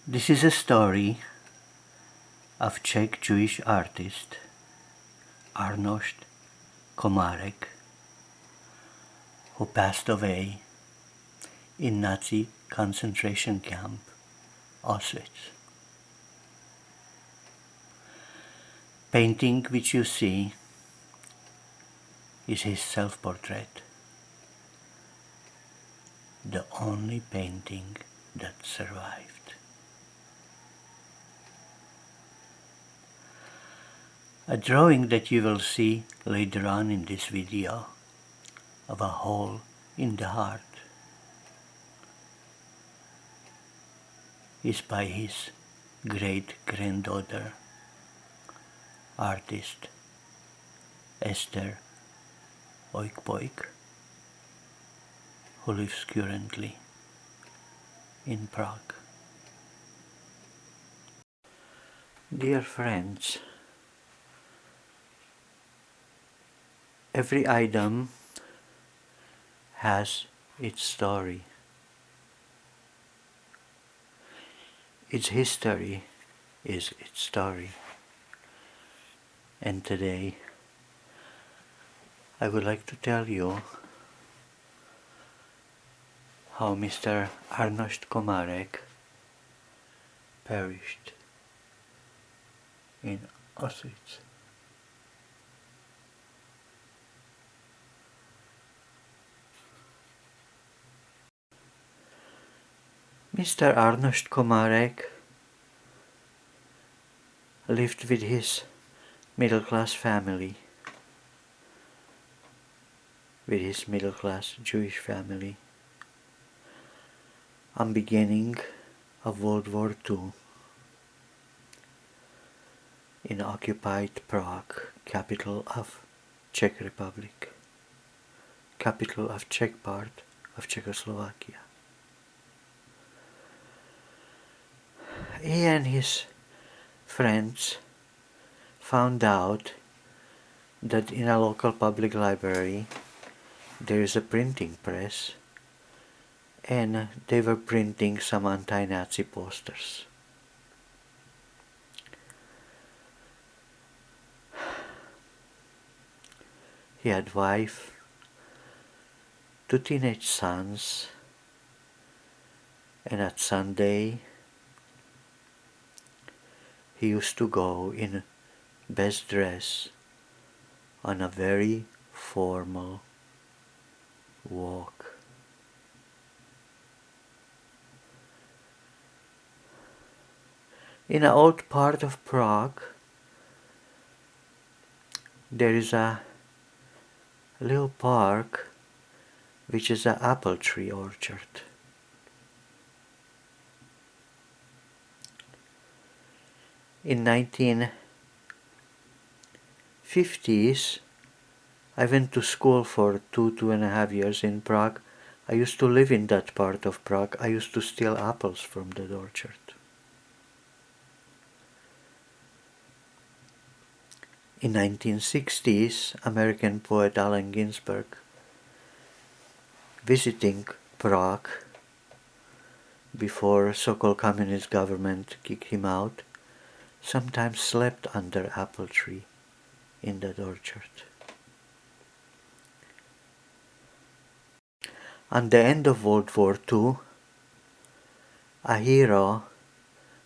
This is a story of Czech Jewish artist Arnost Komarek, who passed away in Nazi concentration camp Auschwitz. Painting which you see is his self-portrait, the only painting that survived. A drawing that you will see later on in this video of a hole in the heart is by his great-granddaughter, artist Esther Oikpoik, who lives currently in Prague. Dear friends, every item has its story. Its history is its story. And today I would like to tell you how Mr. Arnost Komarek perished in Auschwitz. Mr. Arnost Komarek lived with his middle-class family, with his middle-class Jewish family, on beginning of World War II in occupied Prague, capital of Czech Republic, capital of Czech part of Czechoslovakia. He and his friends found out that in a local public library there is a printing press, and they were printing some anti-Nazi posters. He had wife, two teenage sons, and at Sunday he used to go in best dress on a very formal walk. In an old part of Prague there is a little park which is an apple tree orchard. In 1950s, I went to school for 2.5 years in Prague. I used to live in that part of Prague. I used to steal apples from that orchard. In 1960s, American poet Allen Ginsberg, visiting Prague before so-called communist government kicked him out, sometimes slept under apple tree in that orchard. On the end of World War II, a hero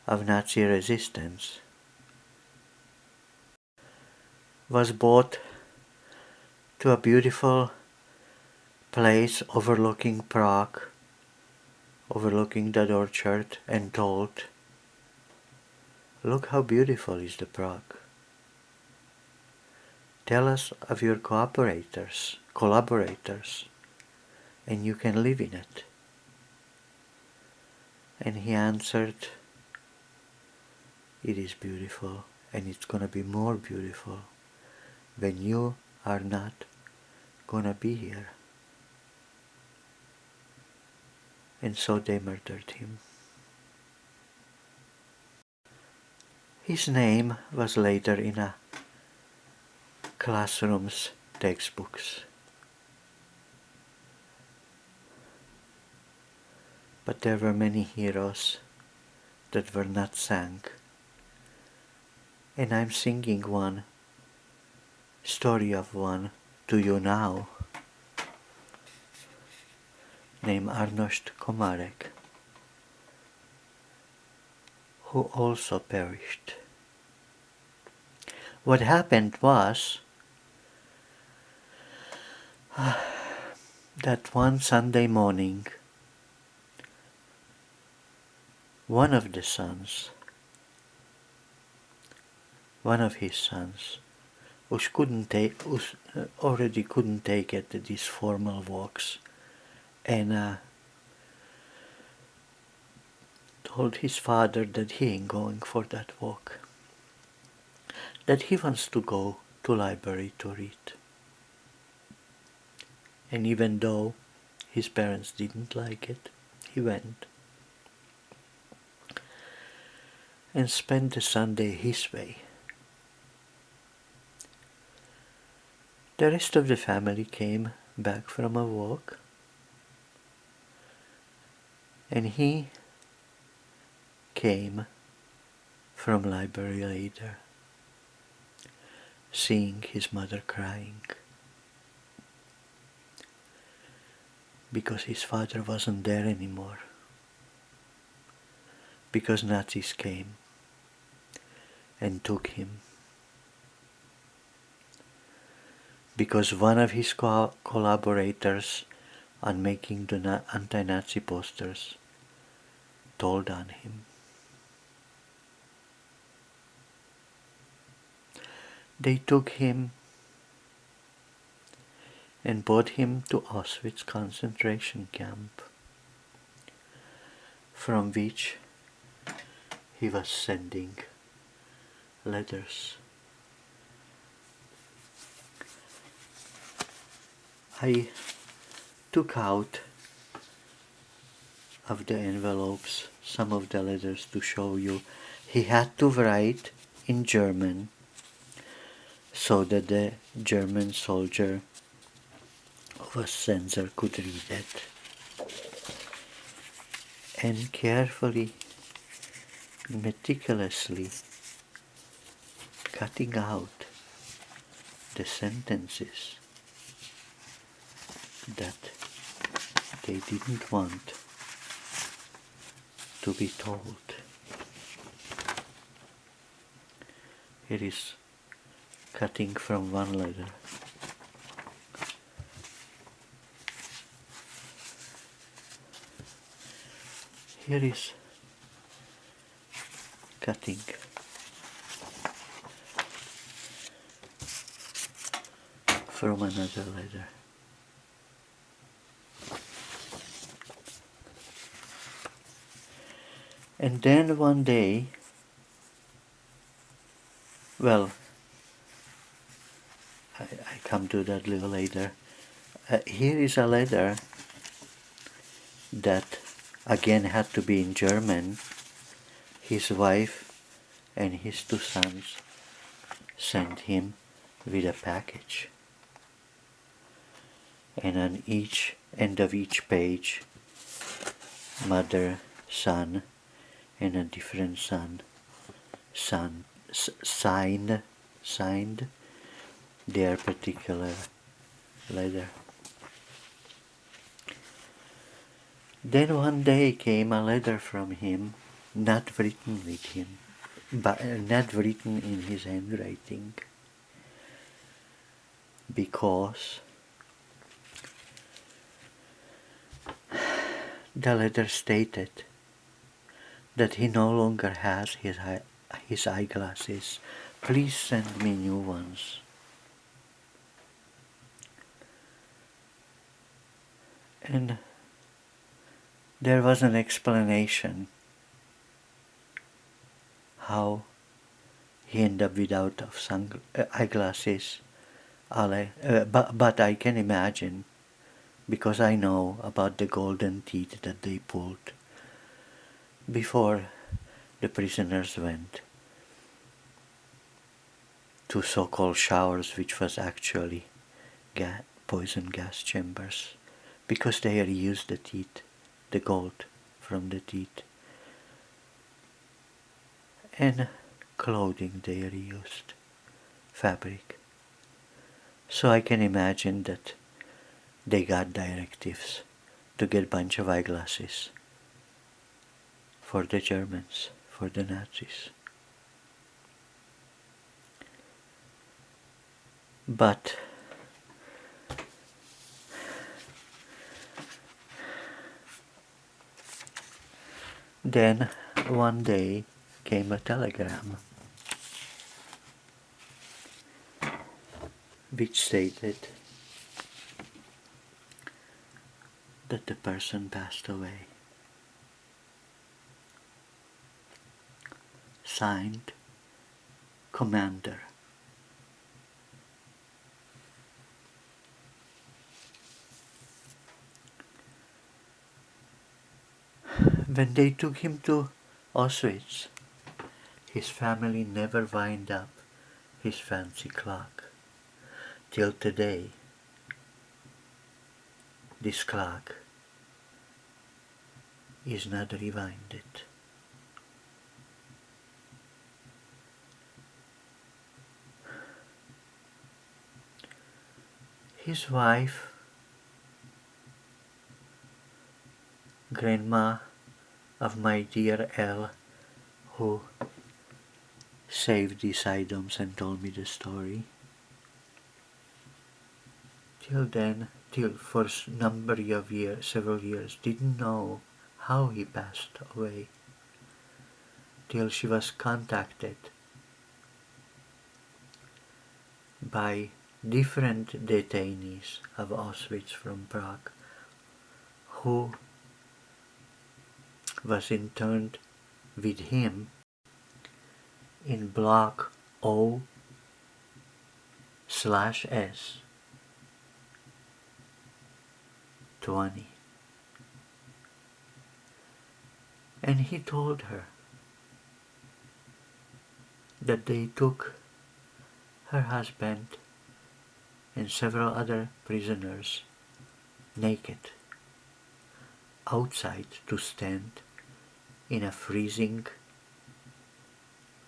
of Nazi resistance was brought to a beautiful place overlooking Prague, overlooking that orchard, and told, "Look how beautiful is the Prague. Tell us of your collaborators, and you can live in it." And he answered, "It is beautiful, and it's gonna be more beautiful when you are not gonna be here." And so they murdered him. His name was later in a classroom's textbooks. But there were many heroes that were not sung. And I'm singing one story of one to you now, named Arnost Komarek, who also perished. What happened was that one Sunday morning, one of his sons, who already couldn't take it these formal walks, and told his father that he ain't going for that walk, that he wants to go to library to read. And even though his parents didn't like it, he went and spent the Sunday his way. The rest of the family came back from a walk, and he came from library later, seeing his mother crying because his father wasn't there anymore, because Nazis came and took him, because one of his collaborators on making the anti-Nazi posters told on him. They took him and brought him to Auschwitz concentration camp, from which he was sending letters. I took out of the envelopes some of the letters to show you. He had to write in German so that the German soldier of a censor could read it, and carefully, meticulously cutting out the sentences that they didn't want to be told. Here is cutting from one letter. Here is cutting from another letter. And then one day, well, I come to that a little later. Here is a letter that again had to be in German. His wife and his two sons sent him with a package. And on each end of each page, mother, son, and a different son signed their particular letter. Then one day came a letter from him, not written with him, but not written in his handwriting, because the letter stated that he no longer has his eyeglasses. Please send me new ones. And there was an explanation how he ended up without eyeglasses. But I can imagine, because I know about the golden teeth that they pulled before the prisoners went to so-called showers, which was actually poison gas chambers, because they reused the teeth, the gold from the teeth, and clothing they reused, fabric. So I can imagine that they got directives to get a bunch of eyeglasses for the Germans, for the Nazis. But then one day came a telegram which stated that the person passed away. Signed, Commander. When they took him to Auschwitz, his family never wind up his fancy clock. Till today, this clock is not rewinded. His wife, grandma of my dear L, who saved these items and told me the story. Till then, till for several years, didn't know how he passed away. Till she was contacted by different detainees of Auschwitz from Prague, who was interned with him in block O/S 20. And he told her that they took her husband and several other prisoners naked outside to stand in a freezing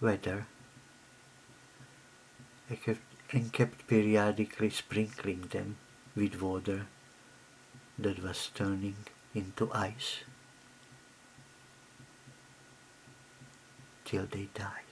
weather and kept periodically sprinkling them with water that was turning into ice till they died.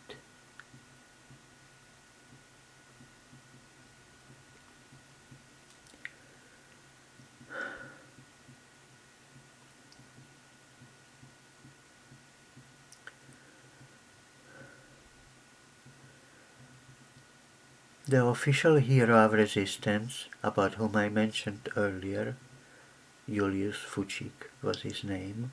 The official hero of resistance, about whom I mentioned earlier, Julius Fučík was his name,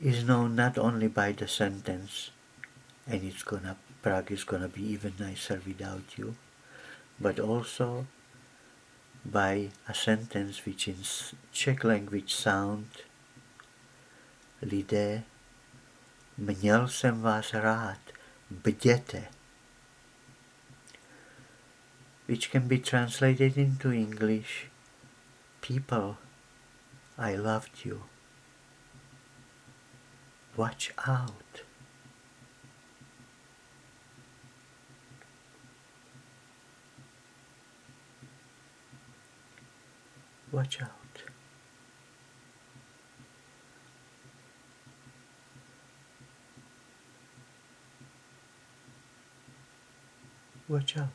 is known not only by the sentence, and Prague is gonna be even nicer without you, but also by a sentence which in Czech language sound lidé, měl jsem vás rád, bděte, which can be translated into English, people, I loved you. Watch out. Watch out. Watch out.